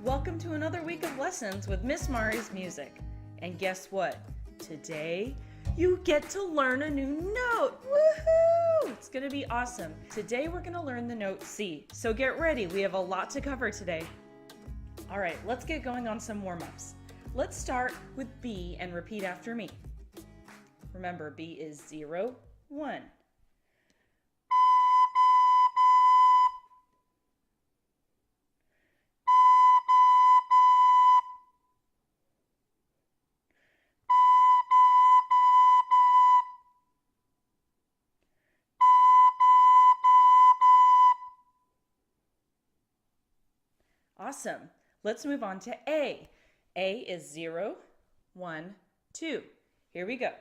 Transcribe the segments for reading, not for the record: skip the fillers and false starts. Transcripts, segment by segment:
Welcome to another week of lessons with Miss Mari's Music. And guess what? Today, you get to learn a new note. Woohoo! It's gonna be awesome. Today, we're gonna learn the note C. So get ready, we have a lot to cover today. All right, let's get going on some warm-ups. Let's start with B and repeat after me. Remember, B is 0, 1. Awesome. Let's move on to A. A is 0, 1, 2. Here we go.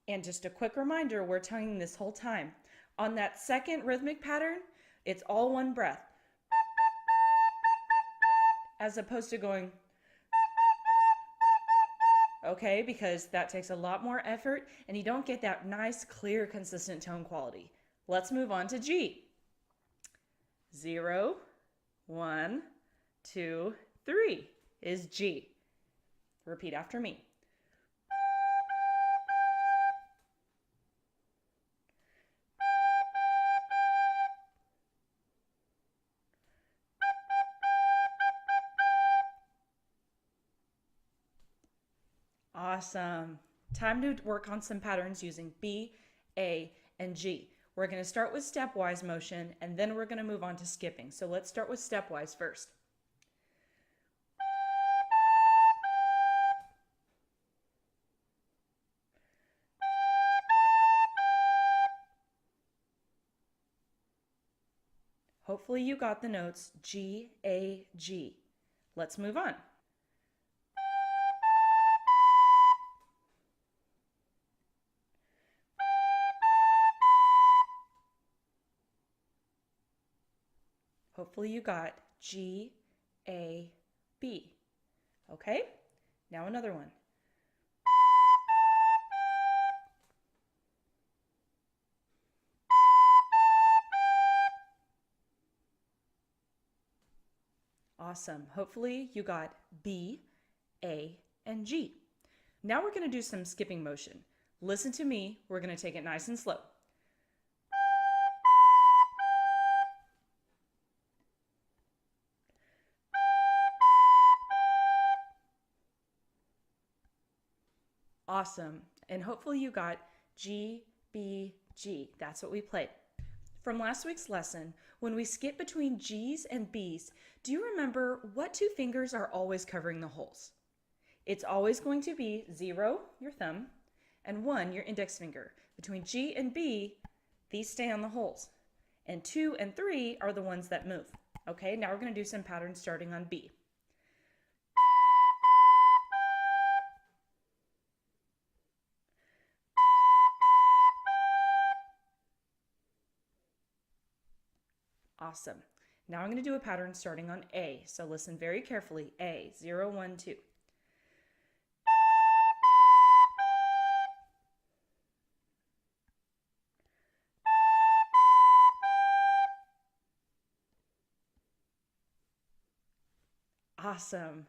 And just a quick reminder, we're tonguing this whole time. On that second rhythmic pattern, it's all one breath, as opposed to going, okay, because that takes a lot more effort and you don't get that nice, clear, consistent tone quality. Let's move on to G. 0, 1, 2, 3 is G. Repeat after me. Awesome. Time to work on some patterns using B, A, and G. We're going to start with stepwise motion, and then we're going to move on to skipping. So let's start with stepwise first. Hopefully you got the notes G, A, G. Let's move on. Hopefully you got G, A, B. Okay, now another one. Awesome. Hopefully you got B, A, and G. Now we're going to do some skipping motion. Listen to me. We're going to take it nice and slow. Awesome. And hopefully you got G, B, G. That's what we played. From last week's lesson, when we skip between G's and B's, do you remember what two fingers are always covering the holes? It's always going to be 0, your thumb, and 1, your index finger. Between G and B, these stay on the holes. And 2 and 3 are the ones that move. Okay, now we're going to do some patterns starting on B. Awesome. Now I'm going to do a pattern starting on A. So listen very carefully. A, 0, 1, 2. Awesome.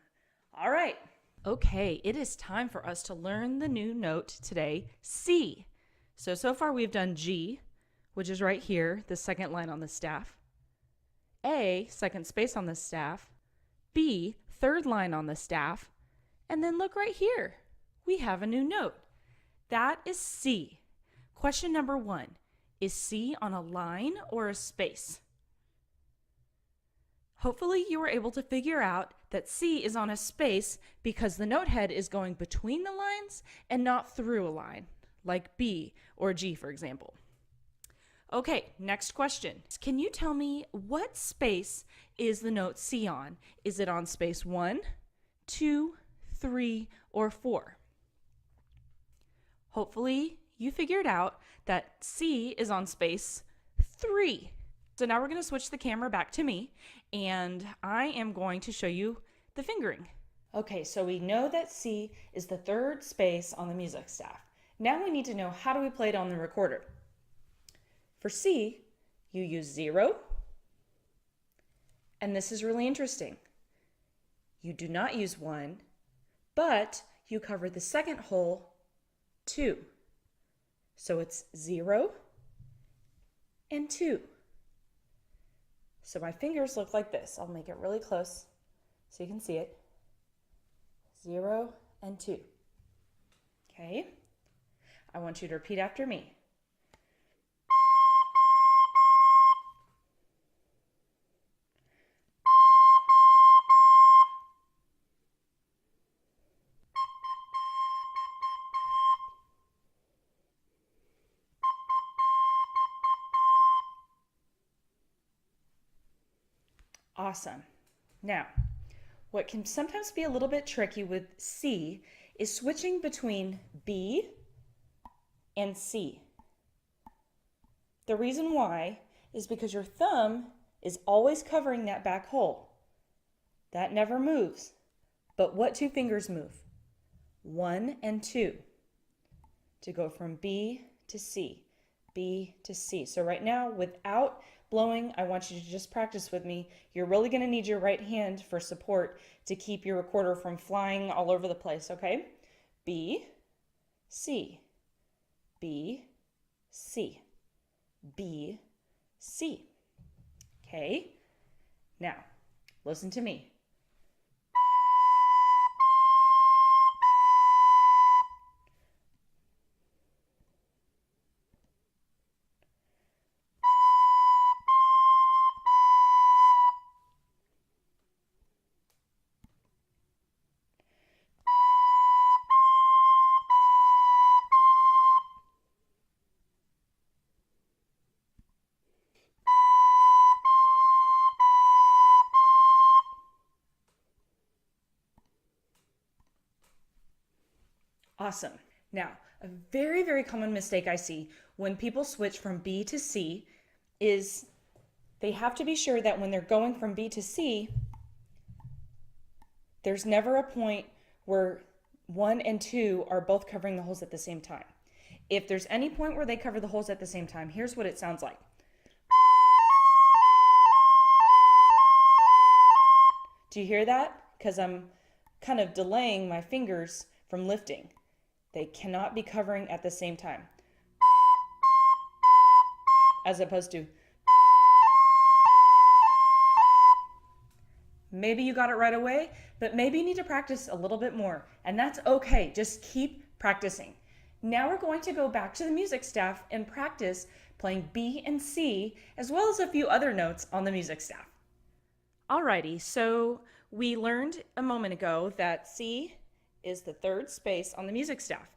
All right. Okay, it is time for us to learn the new note today, C. So far we've done G, which is right here, the second line on the staff. A, second space on the staff. B, third line on the staff. And then look right here. We have a new note. That is C. Question number 1. Is C on a line or a space? Hopefully you were able to figure out that C is on a space because the note head is going between the lines and not through a line, like B or G, for example. Okay, next question. Can you tell me what space is the note C on? Is it on space 1, 2, 3, or 4? Hopefully you figured out that C is on space 3. So now we're going to switch the camera back to me, and I am going to show you the fingering. Okay, so we know that C is the third space on the music staff. Now we need to know, how do we play it on the recorder? For C, you use 0, and this is really interesting. You do not use 1, but you cover the second hole 2. So it's 0 and 2. So my fingers look like this. I'll make it really close so you can see it. 0 and 2. Okay? I want you to repeat after me. Awesome. Now, what can sometimes be a little bit tricky with C is switching between B and C. The reason why is because your thumb is always covering that back hole. That never moves. But what two fingers move? 1 and 2 to go from B to C, B to C. So right now, without blowing, I want you to just practice with me. You're really going to need your right hand for support to keep your recorder from flying all over the place, okay? B, C, B, C, B, C. Okay? Now, listen to me. Awesome. Now, a very, very common mistake I see when people switch from B to C is they have to be sure that when they're going from B to C, there's never a point where 1 and 2 are both covering the holes at the same time. If there's any point where they cover the holes at the same time, here's what it sounds like. Do you hear that? Because I'm kind of delaying my fingers from lifting. They cannot be covering at the same time. As opposed to, maybe you got it right away, but maybe you need to practice a little bit more. And that's okay. Just keep practicing. Now we're going to go back to the music staff and practice playing B and C, as well as a few other notes on the music staff. Alrighty, so we learned a moment ago that C is the third space on the music staff.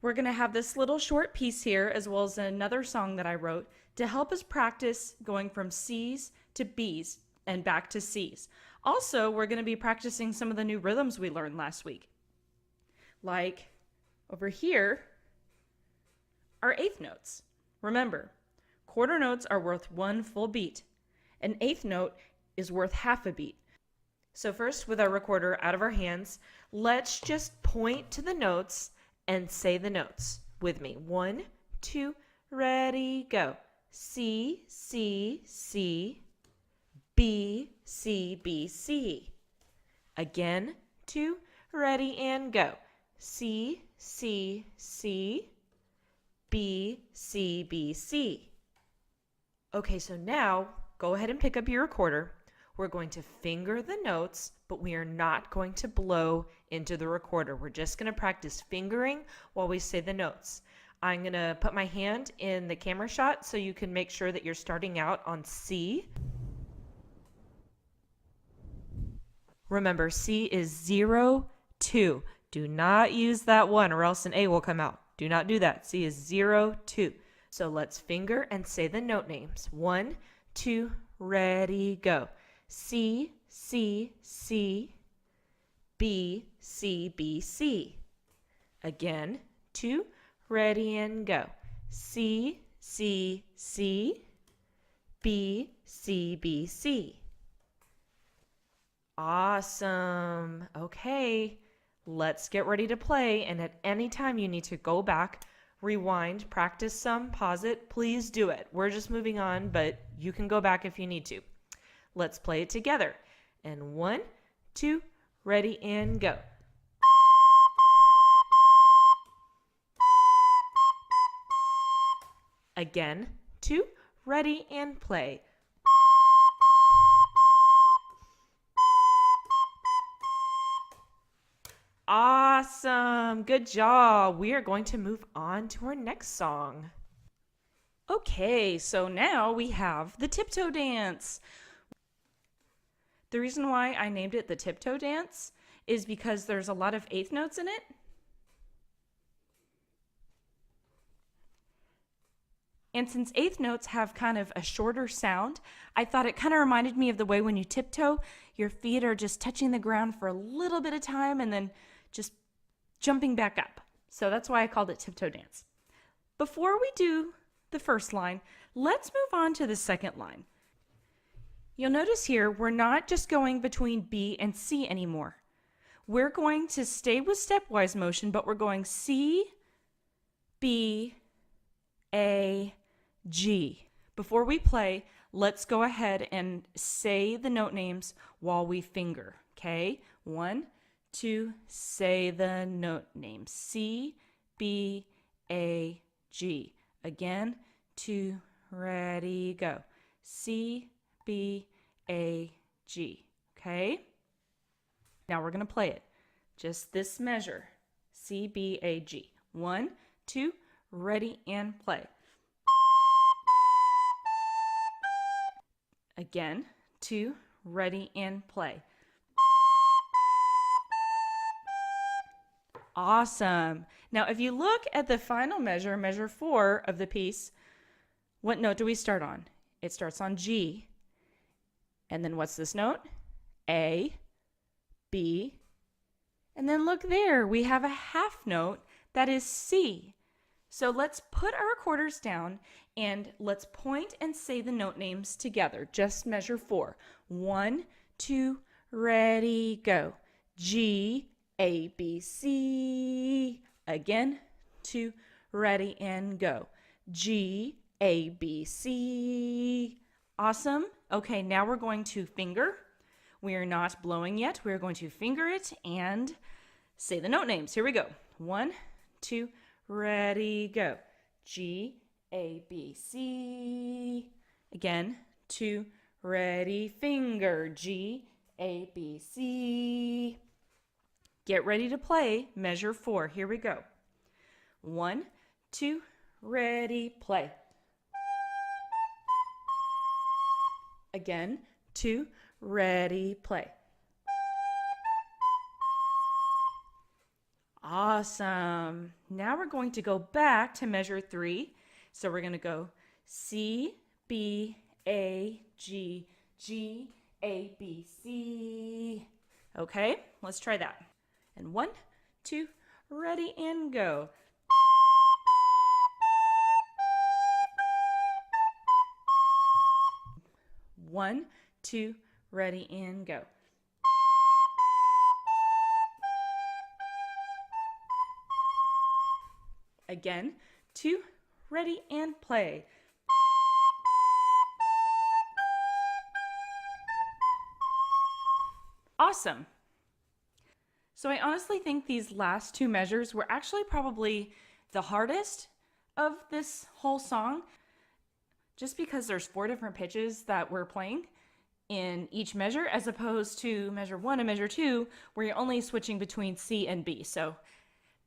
We're going to have this little short piece here, as well as another song that I wrote to help us practice going from C's to B's and back to C's. Also, we're going to be practicing some of the new rhythms we learned last week. Like over here, our eighth notes. Remember, quarter notes are worth 1 full beat. An eighth note is worth half a beat. So first, with our recorder out of our hands, let's just point to the notes and say the notes with me. 1, 2, ready, go. C, C, C, B, C, B, C. Again, 2, ready, and go. C, C, C, B, C, B, C. Okay, so now go ahead and pick up your recorder. We're going to finger the notes, but we are not going to blow into the recorder. We're just going to practice fingering while we say the notes. I'm going to put my hand in the camera shot so you can make sure that you're starting out on C. Remember, C is 0, 2. Do not use that 1 or else an A will come out. Do not do that. C is 0, 2. So let's finger and say the note names. 1, 2, ready, go. C, C, C, B, C, B, C. Again, 2, ready, and go. C, C, C, B, C, B, C. Awesome. Okay, let's get ready to play. And at any time you need to go back, rewind, practice some, pause it, please do it. We're just moving on, but you can go back if you need to. Let's play it together. And 1, 2, ready, and go. Again, 2, ready, and play. Awesome. Good job. We are going to move on to our next song. Okay, so now we have the tiptoe dance. The reason why I named it the tiptoe dance is because there's a lot of eighth notes in it. And since eighth notes have kind of a shorter sound, I thought it kind of reminded me of the way when you tiptoe, your feet are just touching the ground for a little bit of time and then just jumping back up. So that's why I called it tiptoe dance. Before we do the first line, let's move on to the second line. You'll notice here, we're not just going between B and C anymore. We're going to stay with stepwise motion, but we're going C, B, A, G. Before we play, let's go ahead and say the note names while we finger, okay? 1, 2, say the note names. C, B, A, G. Again, 2, ready, go. C, B, A, G. Okay? Now we're going to play it. Just this measure. C, B, A, G. 1, 2, ready, and play. Again, 2, ready, and play. Awesome. Now, if you look at the final measure, measure 4 of the piece, what note do we start on? It starts on G. And then what's this note? A, B, and then look there, we have a half note that is C. So let's put our quarters down and let's point and say the note names together. Just measure 4. 1, 2, ready, go. G, A, B, C. Again, 2, ready, and go. G, A, B, C. Awesome. Okay, now we're going to finger. We are not blowing yet. We're going to finger it and say the note names. Here we go. 1, 2, ready, go. G, A, B, C. Again, 2, ready, finger. G, A, B, C. Get ready to play measure 4. Here we go. 1, 2, ready, play. Again, 2, ready, play. Awesome. Now we're going to go back to measure 3. So we're going to go C, B, A, G, G, A, B, C. Okay, let's try that. And 1, 2, ready, and go. One, 2, ready, and go. Again, 2, ready, and play. Awesome. So I honestly think these last 2 measures were actually probably the hardest of this whole song, just because there's 4 different pitches that we're playing in each measure, as opposed to measure 1 and measure 2, where you're only switching between C and B. So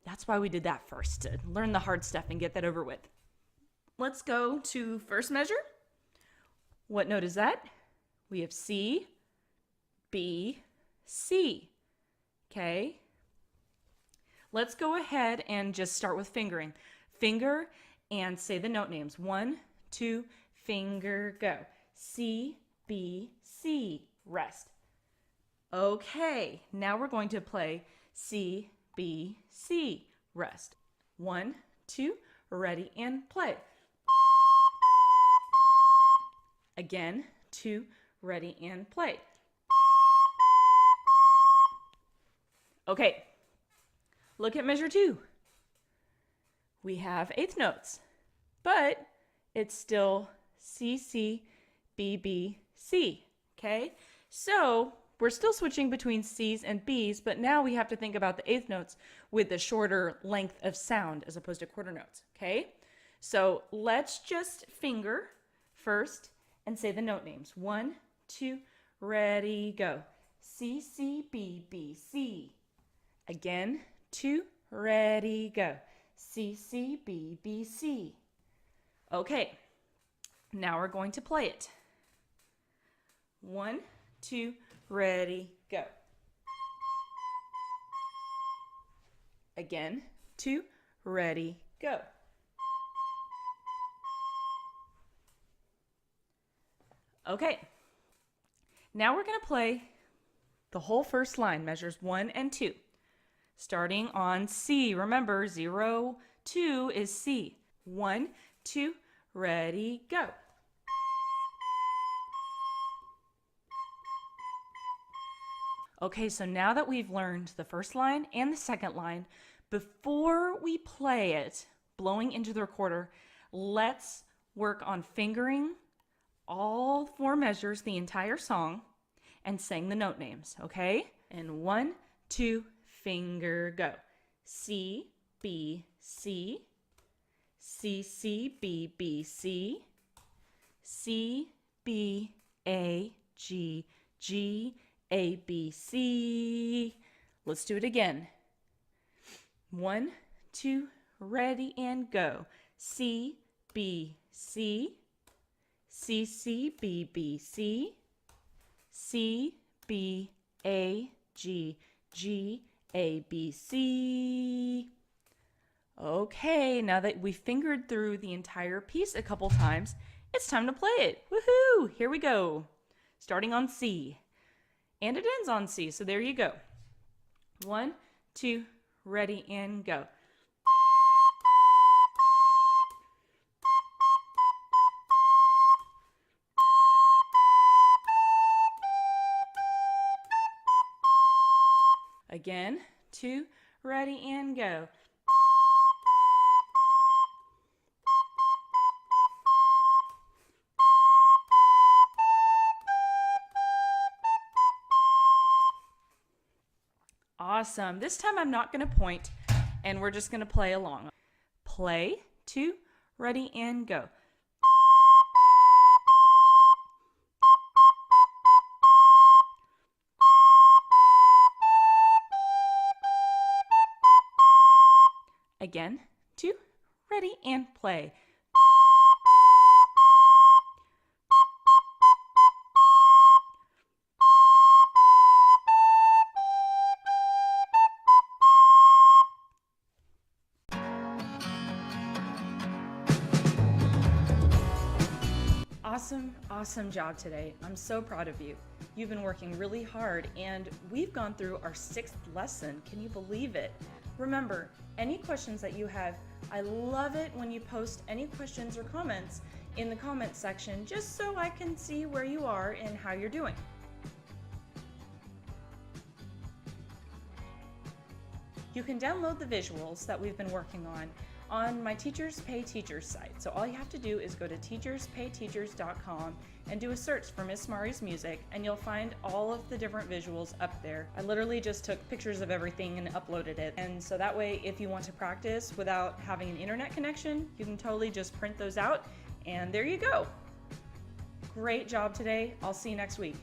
that's why we did that first, to learn the hard stuff and get that over with. Let's go to first measure. What note is that? We have C, B, C. Okay. Let's go ahead and just start with fingering. Finger and say the note names. 1, 2, finger, go. C, B, C, rest. Okay, now we're going to play C, B, C, rest. 1, 2, ready, and play. Again, 2, ready, and play. Okay, look at measure 2. We have eighth notes, but it's still C, C, B, B, C, okay? So we're still switching between C's and B's, but now we have to think about the eighth notes with the shorter length of sound as opposed to quarter notes, okay? So let's just finger first and say the note names. 1, 2, ready, go. C, C, B, B, C. Again, 2, ready, go. C, C, B, B, C. Okay, now we're going to play it. 1, 2, ready, go. Again, 2, ready, go. Okay, now we're going to play the whole first line, measures 1 and 2. Starting on C. Remember, 0, 2 is C. 1, 2, ready, go. Okay, so now that we've learned the first line and the second line, before we play it, blowing into the recorder, let's work on fingering all 4 measures, the entire song, and saying the note names, okay? And 1, 2, finger, go. C, B, C, C, C, B, B, C, C, B, A, G, G, A, B, C. Let's do it again. 1, 2, ready, and go. C, B, C, C, C, B, B, C, C, B, A, G, G, A, B, C. Okay, now that we fingered through the entire piece a couple times, it's time to play it. Woohoo! Here we go. Starting on C. And it ends on C, so there you go. 1, 2, ready, and go. Again, 2, ready, and go. Awesome. This time I'm not going to point, and we're just going to play along. Play, 2, ready, and go. Again, 2, ready, and play. Awesome job today. I'm so proud of you. You've been working really hard, and we've gone through our 6th lesson. Can you believe it? Remember, any questions that you have, I love it when you post any questions or comments in the comment section, just so I can see where you are and how you're doing. You can download the visuals that we've been working on my Teachers Pay Teachers site. So all you have to do is go to teacherspayteachers.com and do a search for Miss Mari's music, and you'll find all of the different visuals up there. I literally just took pictures of everything and uploaded it. And so that way, if you want to practice without having an internet connection, you can totally just print those out, and there you go. Great job today. I'll see you next week.